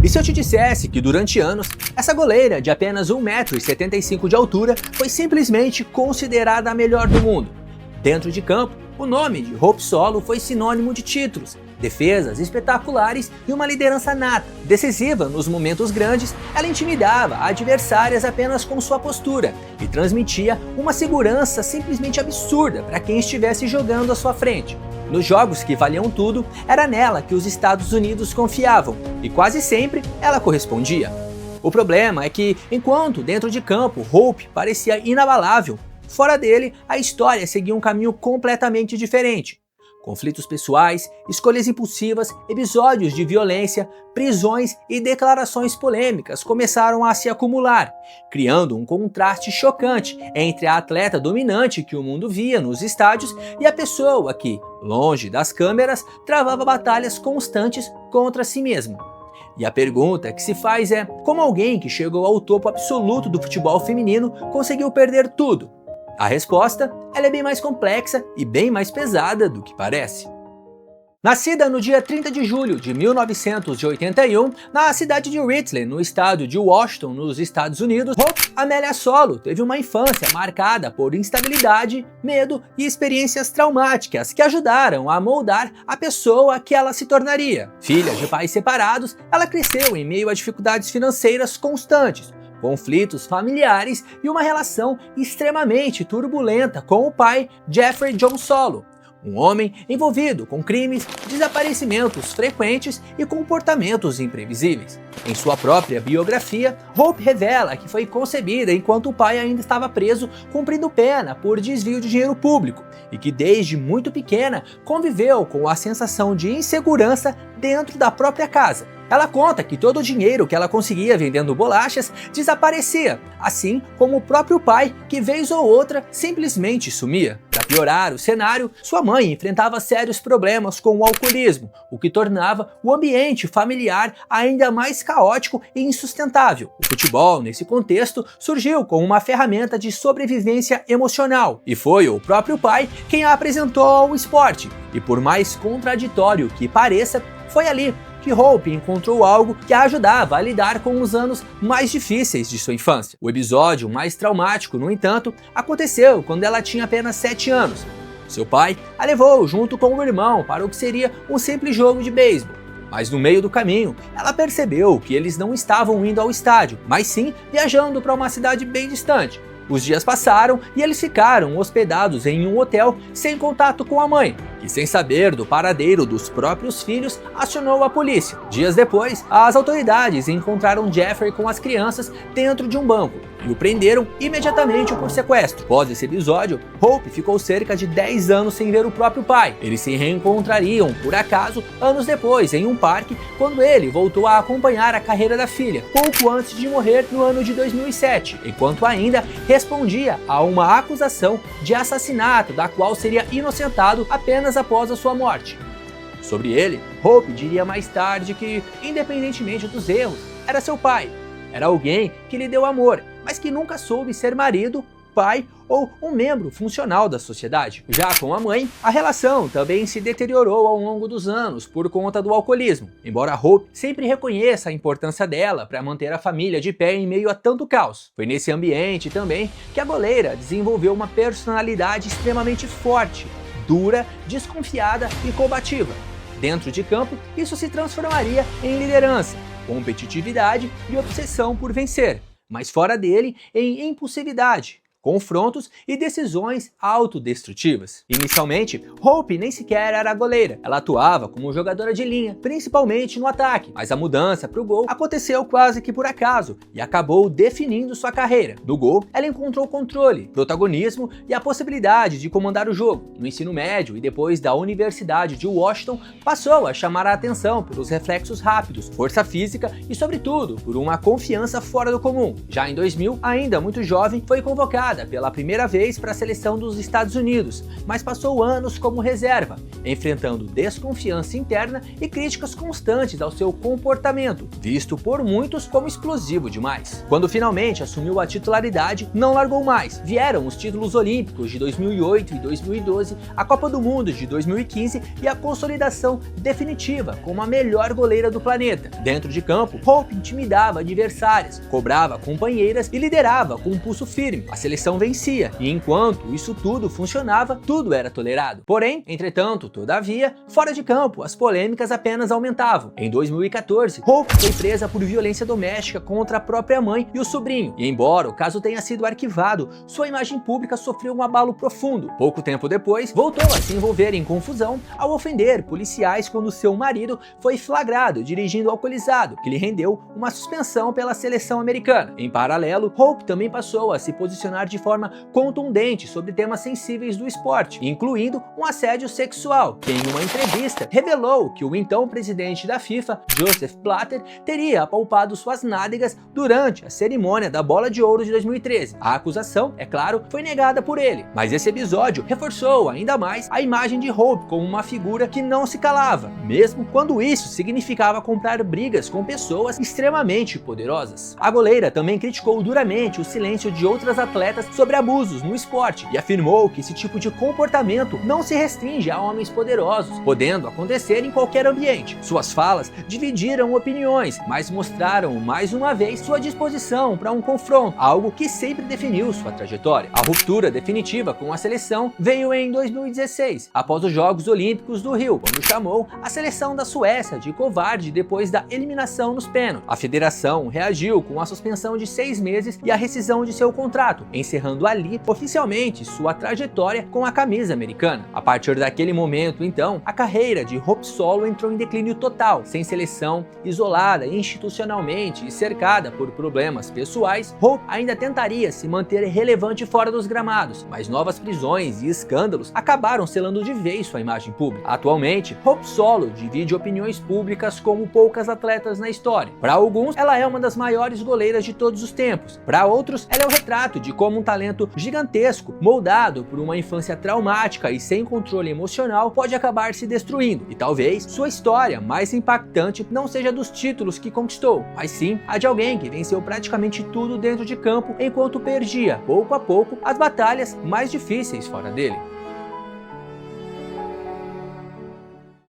E se eu te dissesse que durante anos, essa goleira de apenas 1,75 m de altura foi simplesmente considerada a melhor do mundo? Dentro de campo, o nome de Hope Solo foi sinônimo de títulos, defesas espetaculares e uma liderança nata. Decisiva nos momentos grandes, ela intimidava adversárias apenas com sua postura e transmitia uma segurança simplesmente absurda para quem estivesse jogando à sua frente. Nos jogos que valiam tudo, era nela que os Estados Unidos confiavam, e quase sempre ela correspondia. O problema é que, enquanto dentro de campo Hope parecia inabalável, fora dele a história seguia um caminho completamente diferente. Conflitos pessoais, escolhas impulsivas, episódios de violência, prisões e declarações polêmicas começaram a se acumular, criando um contraste chocante entre a atleta dominante que o mundo via nos estádios e a pessoa que, longe das câmeras, travava batalhas constantes contra si mesma. E a pergunta que se faz é: como alguém que chegou ao topo absoluto do futebol feminino conseguiu perder tudo? A resposta, ela é bem mais complexa e bem mais pesada do que parece. Nascida no dia 30 de julho de 1981, na cidade de Richland, no estado de Washington, nos Estados Unidos, Hope Amélia Solo teve uma infância marcada por instabilidade, medo e experiências traumáticas que ajudaram a moldar a pessoa que ela se tornaria. Filha de pais separados, ela cresceu em meio a dificuldades financeiras constantes, conflitos familiares e uma relação extremamente turbulenta com o pai, Jeffrey John Solo, um homem envolvido com crimes, desaparecimentos frequentes e comportamentos imprevisíveis. Em sua própria biografia, Hope revela que foi concebida enquanto o pai ainda estava preso cumprindo pena por desvio de dinheiro público e que desde muito pequena conviveu com a sensação de insegurança dentro da própria casa. Ela conta que todo o dinheiro que ela conseguia vendendo bolachas desaparecia, assim como o próprio pai, que vez ou outra simplesmente sumia. Para piorar o cenário, sua mãe enfrentava sérios problemas com o alcoolismo, o que tornava o ambiente familiar ainda mais caótico e insustentável. O futebol, nesse contexto, surgiu como uma ferramenta de sobrevivência emocional, e foi o próprio pai quem a apresentou ao esporte. E por mais contraditório que pareça, foi ali que Hope encontrou algo que a ajudava a lidar com os anos mais difíceis de sua infância. O episódio mais traumático, no entanto, aconteceu quando ela tinha apenas 7 anos. Seu pai a levou junto com o irmão para o que seria um simples jogo de beisebol. Mas no meio do caminho, ela percebeu que eles não estavam indo ao estádio, mas sim viajando para uma cidade bem distante. Os dias passaram e eles ficaram hospedados em um hotel sem contato com a mãe, que, sem saber do paradeiro dos próprios filhos, acionou a polícia. Dias depois, as autoridades encontraram Jeffrey com as crianças dentro de um banco e o prenderam imediatamente por sequestro. Após esse episódio, Hope ficou cerca de 10 anos sem ver o próprio pai. Eles se reencontrariam, por acaso, anos depois, em um parque, quando ele voltou a acompanhar a carreira da filha, pouco antes de morrer no ano de 2007, enquanto ainda respondia a uma acusação de assassinato, da qual seria inocentado apenas após a sua morte. Sobre ele, Hope diria mais tarde que, independentemente dos erros, era seu pai. Era alguém que lhe deu amor, mas que nunca soube ser marido, pai ou um membro funcional da sociedade. Já com a mãe, a relação também se deteriorou ao longo dos anos por conta do alcoolismo, embora Hope sempre reconheça a importância dela para manter a família de pé em meio a tanto caos. Foi nesse ambiente também que a goleira desenvolveu uma personalidade extremamente forte, dura, desconfiada e combativa. Dentro de campo, isso se transformaria em liderança, competitividade e obsessão por vencer, mas fora dele, em impulsividade, confrontos e decisões autodestrutivas. Inicialmente, Hope nem sequer era goleira, ela atuava como jogadora de linha, principalmente no ataque, mas a mudança para o gol aconteceu quase que por acaso e acabou definindo sua carreira. No gol, ela encontrou controle, protagonismo e a possibilidade de comandar o jogo. No ensino médio e depois da Universidade de Washington, passou a chamar a atenção pelos reflexos rápidos, força física e, sobretudo, por uma confiança fora do comum. Já em 2000, ainda muito jovem, foi convocada convocada pela primeira vez para a seleção dos Estados Unidos, mas passou anos como reserva, enfrentando desconfiança interna e críticas constantes ao seu comportamento, visto por muitos como explosivo demais. Quando finalmente assumiu a titularidade, não largou mais. Vieram os títulos olímpicos de 2008 e 2012, a Copa do Mundo de 2015 e a consolidação definitiva como a melhor goleira do planeta. Dentro de campo, Hope intimidava adversárias, cobrava companheiras e liderava com um pulso firme. A seleção vencia, e enquanto isso tudo funcionava, tudo era tolerado. Porém, entretanto, todavia, fora de campo, as polêmicas apenas aumentavam. Em 2014, Hope foi presa por violência doméstica contra a própria mãe e o sobrinho, e embora o caso tenha sido arquivado, sua imagem pública sofreu um abalo profundo. Pouco tempo depois, voltou a se envolver em confusão ao ofender policiais quando seu marido foi flagrado dirigindo alcoolizado, que lhe rendeu uma suspensão pela seleção americana. Em paralelo, Hope também passou a se posicionar de forma contundente sobre temas sensíveis do esporte, incluindo um assédio sexual, que em uma entrevista revelou que o então presidente da FIFA, Joseph Blatter, teria apalpado suas nádegas durante a cerimônia da Bola de Ouro de 2013. A acusação, é claro, foi negada por ele, mas esse episódio reforçou ainda mais a imagem de Hope como uma figura que não se calava, mesmo quando isso significava comprar brigas com pessoas extremamente poderosas. A goleira também criticou duramente o silêncio de outras atletas sobre abusos no esporte e afirmou que esse tipo de comportamento não se restringe a homens poderosos, podendo acontecer em qualquer ambiente. Suas falas dividiram opiniões, mas mostraram mais uma vez sua disposição para um confronto, algo que sempre definiu sua trajetória. A ruptura definitiva com a seleção veio em 2016, após os Jogos Olímpicos do Rio, quando chamou a seleção da Suécia de covarde depois da eliminação nos pênaltis. A federação reagiu com a suspensão de 6 meses e a rescisão de seu contrato, encerrando ali oficialmente sua trajetória com a camisa americana. A partir daquele momento, então, a carreira de Hope Solo entrou em declínio total. Sem seleção, isolada institucionalmente e cercada por problemas pessoais, Hope ainda tentaria se manter relevante fora dos gramados, mas novas prisões e escândalos acabaram selando de vez sua imagem pública. Atualmente, Hope Solo divide opiniões públicas como poucas atletas na história. Para alguns, ela é uma das maiores goleiras de todos os tempos. Para outros, ela é o retrato de como um talento gigantesco, moldado por uma infância traumática e sem controle emocional, pode acabar se destruindo. E talvez sua história mais impactante não seja dos títulos que conquistou, mas sim a de alguém que venceu praticamente tudo dentro de campo enquanto perdia, pouco a pouco, as batalhas mais difíceis fora dele.